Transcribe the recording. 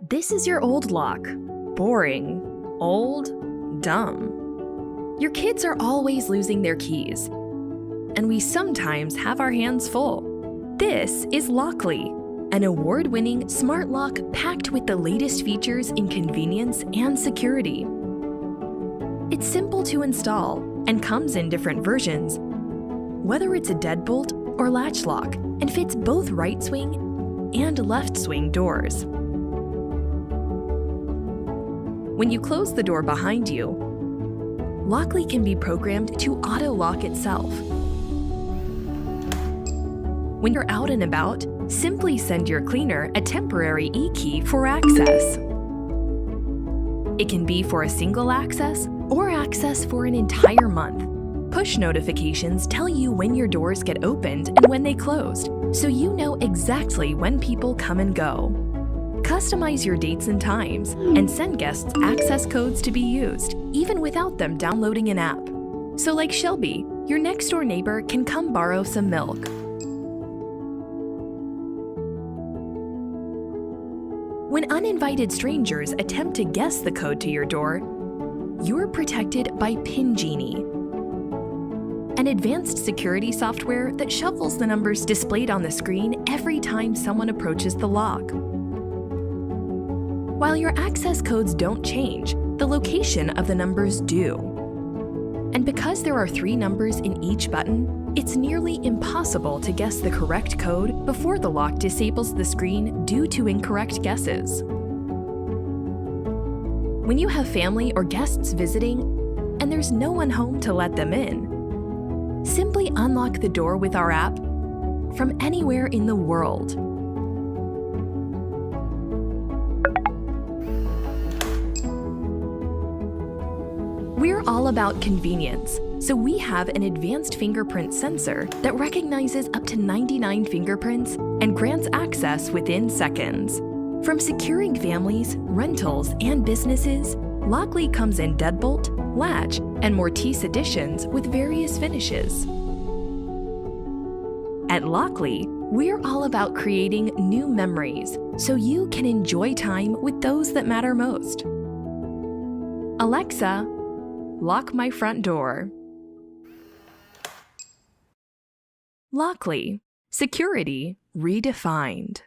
This is your old lock. Boring, old, dumb. Your kids are always losing their keys, and we sometimes have our hands full. This is Lockly, an award-winning smart lock packed with the latest features in convenience and security. It's simple to install and comes in different versions, whether it's a deadbolt or latch lock, and fits both right swing and left swing doors. When you close the door behind you, Lockly can be programmed to auto-lock itself. When you're out and about, simply send your cleaner a temporary e-key for access. It can be for a single access or access for an entire month. Push notifications tell you when your doors get opened and when they closed, so you know exactly when people come and go. Customize your dates and times, and send guests access codes to be used, even without them downloading an app. So like Shelby, your next-door neighbor can come borrow some milk. When uninvited strangers attempt to guess the code to your door, you're protected by Pin Genie, an advanced security software that shuffles the numbers displayed on the screen every time someone approaches the lock. While your access codes don't change, the location of the numbers do. And because there are 3 numbers in each button, it's nearly impossible to guess the correct code before the lock disables the screen due to incorrect guesses. When you have family or guests visiting, and there's no one home to let them in, simply unlock the door with our app from anywhere in the world. We're all about convenience, so we have an advanced fingerprint sensor that recognizes up to 99 fingerprints and grants access within seconds. From securing families, rentals, and businesses, Lockly comes in deadbolt, latch, and Mortise editions with various finishes. At Lockly, we're all about creating new memories so you can enjoy time with those that matter most. Alexa, lock my front door. Lockly, security redefined.